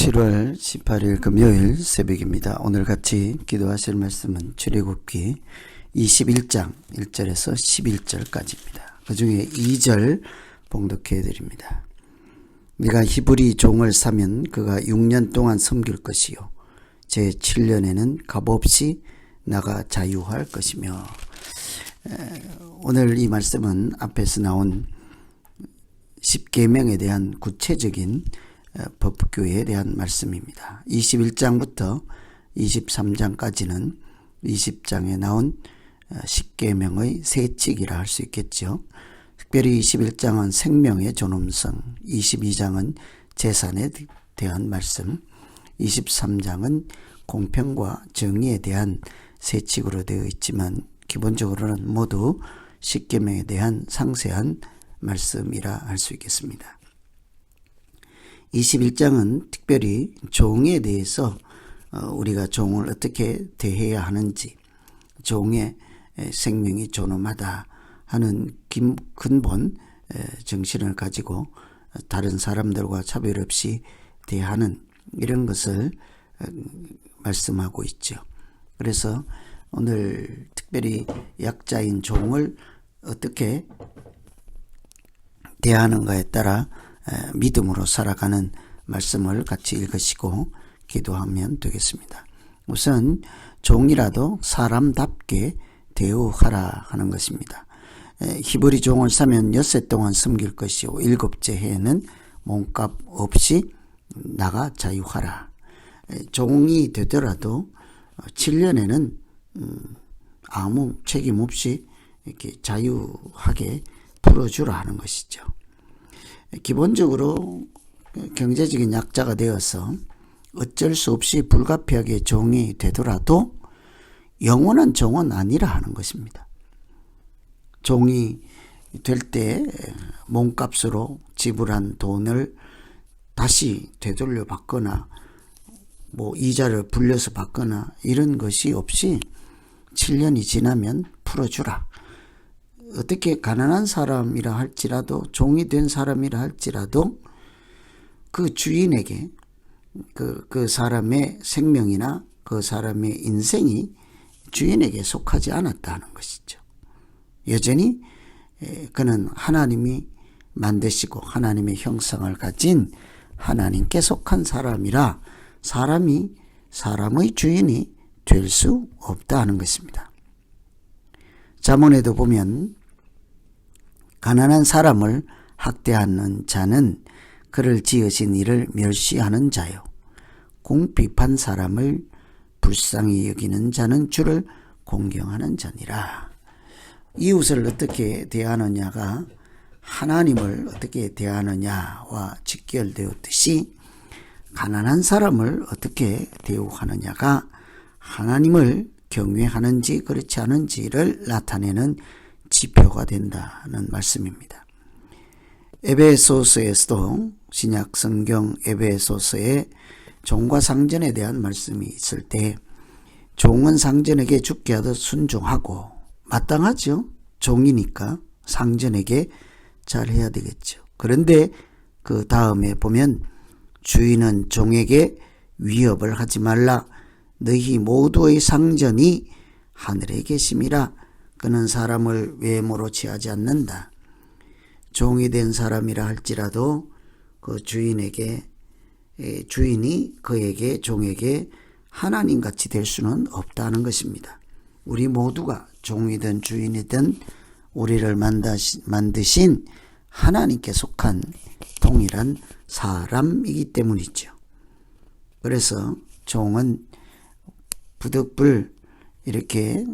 7월 18일 금요일 새벽입니다. 오늘 같이 기도하실 말씀은 출애굽기 21장 1절에서 11절까지입니다. 그 중에 2절 봉독해 드립니다. 네가 히브리 종을 사면 그가 6년 동안 섬길 것이요 제 7년에는 값없이 나가 자유할 것이며. 오늘 이 말씀은 앞에서 나온 10계명에 대한 구체적인 법규에 대한 말씀입니다. 21장부터 23장까지는 20장에 나온 10계명의 세칙이라 할 수 있겠죠. 특별히 21장은 생명의 존엄성, 22장은 재산에 대한 말씀, 23장은 공평과 정의에 대한 세칙으로 되어 있지만 기본적으로는 모두 10계명에 대한 상세한 말씀이라 할 수 있겠습니다. 21장은 특별히 종에 대해서 우리가 종을 어떻게 대해야 하는지, 종의 생명이 존엄하다 하는 근본 정신을 가지고 다른 사람들과 차별 없이 대하는 이런 것을 말씀하고 있죠. 그래서 오늘 특별히 약자인 종을 어떻게 대하는가에 따라 믿음으로 살아가는 말씀을 같이 읽으시고 기도하면 되겠습니다. 우선 종이라도 사람답게 대우하라 하는 것입니다. 히브리 종을 사면 6세 동안 섬길 것이요 7째 해에는 몸값 없이 나가 자유하라. 종이 되더라도 7년에는 아무 책임 없이 이렇게 자유하게 풀어주라 하는 것이죠. 기본적으로 경제적인 약자가 되어서 어쩔 수 없이 불가피하게 종이 되더라도 영원한 종은 아니라 하는 것입니다. 종이 될 때 몸값으로 지불한 돈을 다시 되돌려 받거나 이자를 불려서 받거나 이런 것이 없이 7년이 지나면 풀어주라. 어떻게 가난한 사람이라 할지라도 종이 된 사람이라 할지라도 그 주인에게 그 사람의 생명이나 그 사람의 인생이 주인에게 속하지 않았다는 것이죠. 여전히 그는 하나님이 만드시고 하나님의 형상을 가진 하나님께 속한 사람이라 사람이 사람의 주인이 될 수 없다 하는 것입니다. 잠언에도 보면 가난한 사람을 학대하는 자는 그를 지으신 이를 멸시하는 자요 궁핍한 사람을 불쌍히 여기는 자는 주를 공경하는 자니라. 이웃을 어떻게 대하느냐가 하나님을 어떻게 대하느냐와 직결되었듯이 가난한 사람을 어떻게 대우하느냐가 하나님을 경외하는지 그렇지 않은지를 나타내는 지표가 된다는 말씀입니다. 에베소서에서도 신약 성경 에베소서에 종과 상전에 대한 말씀이 있을 때 종은 상전에게 죽게 하듯 순종하고 마땅하죠. 종이니까 상전에게 잘해야 되겠죠. 그런데 그 다음에 보면 주인은 종에게 위협을 하지 말라. 너희 모두의 상전이 하늘에 계심이라. 그는 사람을 외모로 취하지 않는다. 종이 된 사람이라 할지라도 그 주인이 그에게 종에게 하나님같이 될 수는 없다는 것입니다. 우리 모두가 종이든 주인이든 우리를 만드신 하나님께 속한 동일한 사람이기 때문이죠. 그래서 종은 부득불 이렇게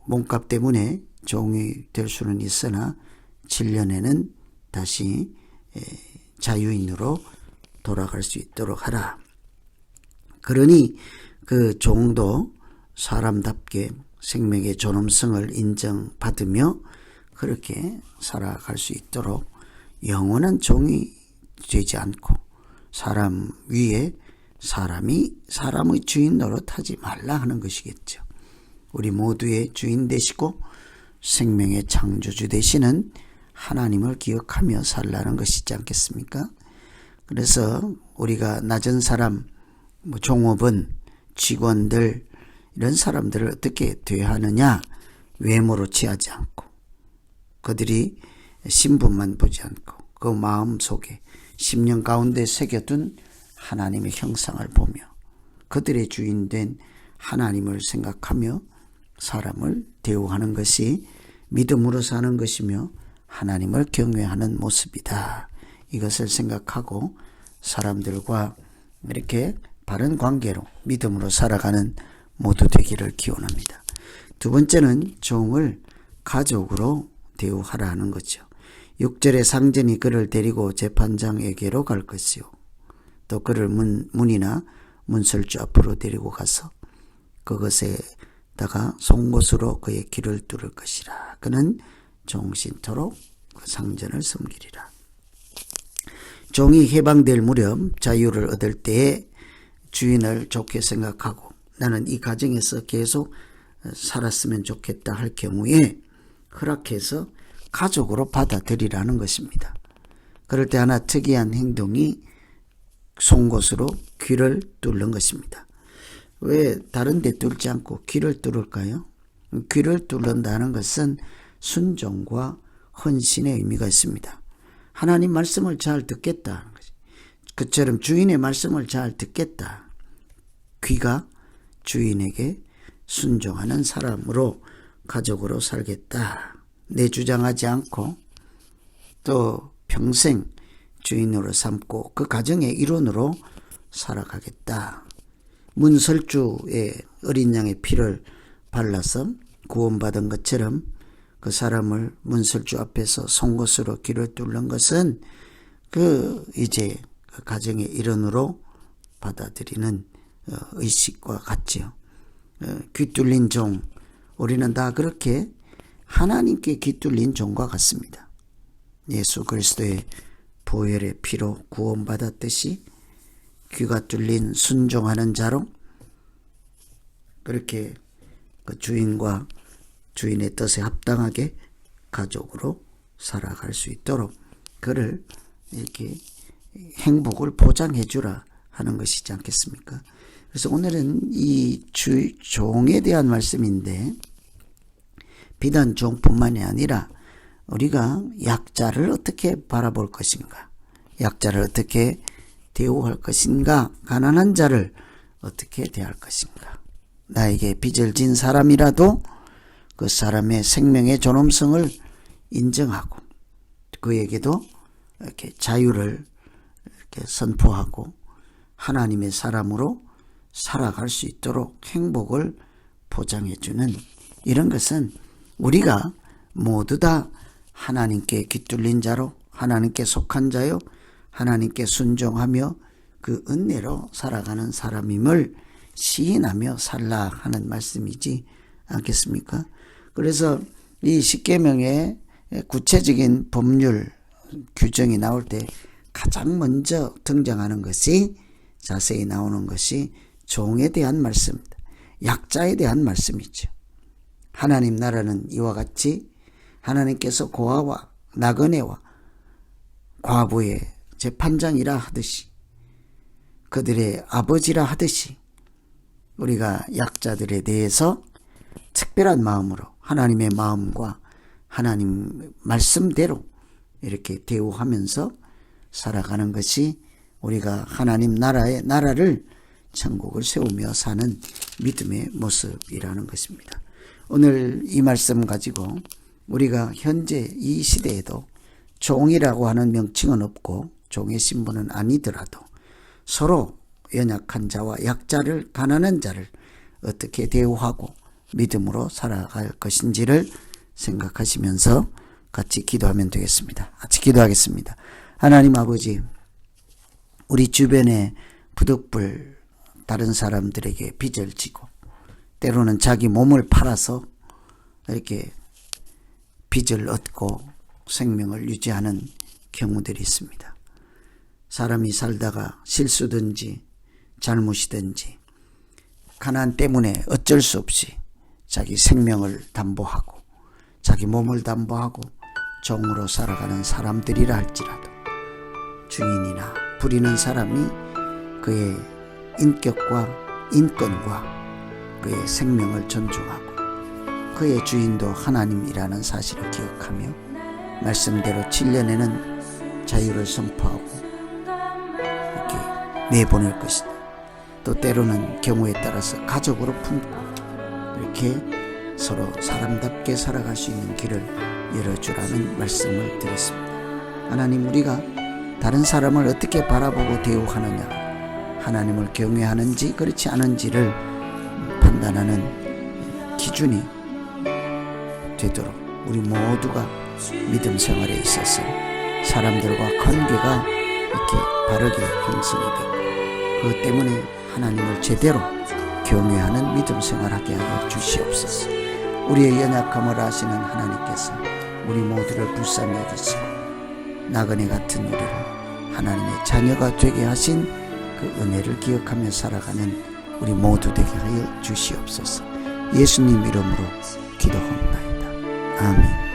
몸값 때문에 종이 될 수는 있으나 7년에는 다시 자유인으로 돌아갈 수 있도록 하라. 그러니 그 종도 사람답게 생명의 존엄성을 인정받으며 그렇게 살아갈 수 있도록 영원한 종이 되지 않고 사람 위에 사람이 사람의 주인 노릇하지 말라 하는 것이겠죠. 우리 모두의 주인 되시고 생명의 창조주 되시는 하나님을 기억하며 살라는 것이지 않겠습니까? 그래서 우리가 낮은 사람, 종업원, 직원들 이런 사람들을 어떻게 대하느냐, 외모로 취하지 않고 그들이 신분만 보지 않고 그 마음 속에 심령 가운데 새겨둔 하나님의 형상을 보며 그들의 주인된 하나님을 생각하며 사람을 대우하는 것이 믿음으로 사는 것이며 하나님을 경외하는 모습이다. 이것을 생각하고 사람들과 이렇게 바른 관계로 믿음으로 살아가는 모두 되기를 기원합니다. 두 번째는 종을 가족으로 대우하라는 거죠. 6절에 상전이 그를 데리고 재판장에게로 갈 것이요. 또 그를 문이나 문설주 앞으로 데리고 가서 그것에다가 송곳으로 그의 길을 뚫을 것이라. 그는 종신토록 그 상전을 섬기리라. 종이 해방될 무렵 자유를 얻을 때에 주인을 좋게 생각하고 나는 이 가정에서 계속 살았으면 좋겠다 할 경우에 허락해서 가족으로 받아들이라는 것입니다. 그럴 때 하나 특이한 행동이 송곳으로 귀를 뚫는 것입니다. 왜 다른 데 뚫지 않고 귀를 뚫을까요? 귀를 뚫는다는 것은 순종과 헌신의 의미가 있습니다. 하나님 말씀을 잘 듣겠다. 그처럼 주인의 말씀을 잘 듣겠다. 귀가 주인에게 순종하는 사람으로 가족으로 살겠다. 내주장하지 않고 또 평생 주인으로 삼고 그 가정의 일원으로 살아가겠다. 문설주에 어린 양의 피를 발라서 구원받은 것처럼 그 사람을 문설주 앞에서 송곳으로 귀를 뚫는 것은 이제 그 가정의 일원으로 받아들이는 의식과 같지요. 귀 뚫린 종, 우리는 다 그렇게 하나님께 귀 뚫린 종과 같습니다. 예수 그리스도의 보혈의 피로 구원받았듯이 귀가 뚫린 순종하는 자로 그렇게 그 주인과 주인의 뜻에 합당하게 가족으로 살아갈 수 있도록 그를 이렇게 행복을 보장해 주라 하는 것이지 않겠습니까? 그래서 오늘은 이 종에 대한 말씀인데 비단 종뿐만이 아니라 우리가 약자를 어떻게 바라볼 것인가, 약자를 어떻게 대우할 것인가, 가난한 자를 어떻게 대할 것인가. 나에게 빚을 진 사람이라도 그 사람의 생명의 존엄성을 인정하고 그에게도 이렇게 자유를 이렇게 선포하고 하나님의 사람으로 살아갈 수 있도록 행복을 보장해주는 이런 것은 우리가 모두 다 하나님께 귀뚫린 자로 하나님께 속한 자요 하나님께 순종하며 그 은혜로 살아가는 사람임을 시인하며 살라 하는 말씀이지 않겠습니까? 그래서 이 십계명의 구체적인 법률 규정이 나올 때 가장 먼저 등장하는 것이 자세히 나오는 것이 종에 대한 말씀입니다. 약자에 대한 말씀이죠. 하나님 나라는 이와 같이 하나님께서 고아와 나그네와 과부의 재판장이라 하듯이 그들의 아버지라 하듯이 우리가 약자들에 대해서 특별한 마음으로 하나님의 마음과 하나님 말씀대로 이렇게 대우하면서 살아가는 것이 우리가 하나님 나라를 천국을 세우며 사는 믿음의 모습이라는 것입니다. 오늘 이 말씀 가지고 우리가 현재 이 시대에도 종이라고 하는 명칭은 없고 종의 신분은 아니더라도 서로 연약한 자와 약자를 가난한 자를 어떻게 대우하고 믿음으로 살아갈 것인지를 생각하시면서 같이 기도하면 되겠습니다. 같이 기도하겠습니다. 하나님 아버지, 우리 주변에 부득불 다른 사람들에게 빚을 지고 때로는 자기 몸을 팔아서 이렇게 빚을 얻고 생명을 유지하는 경우들이 있습니다. 사람이 살다가 실수든지 잘못이든지 가난 때문에 어쩔 수 없이 자기 생명을 담보하고 자기 몸을 담보하고 종으로 살아가는 사람들이라 할지라도 주인이나 부리는 사람이 그의 인격과 인권과 그의 생명을 존중하고 그의 주인도 하나님이라는 사실을 기억하며 말씀대로 7년에는 자유를 선포하고 이렇게 내보낼 것이다. 또 때로는 경우에 따라서 가족으로 품고 이렇게 서로 사람답게 살아갈 수 있는 길을 열어주라는 말씀을 드렸습니다. 하나님, 우리가 다른 사람을 어떻게 바라보고 대우하느냐, 하나님을 경외하는지 그렇지 않은지를 판단하는 기준이 되도록 우리 모두가 믿음 생활에 있어서 사람들과 관계가 이렇게 바르게 형성이 되고 그것 때문에 하나님을 제대로 경외하는 믿음 생활하게 하여 주시옵소서. 우리의 연약함을 아시는 하나님께서 우리 모두를 불쌍히 여기시고 나그네 같은 우리를 하나님의 자녀가 되게 하신 그 은혜를 기억하며 살아가는 우리 모두 되게 하여 주시옵소서. 예수님 이름으로 기도합니다. 아멘.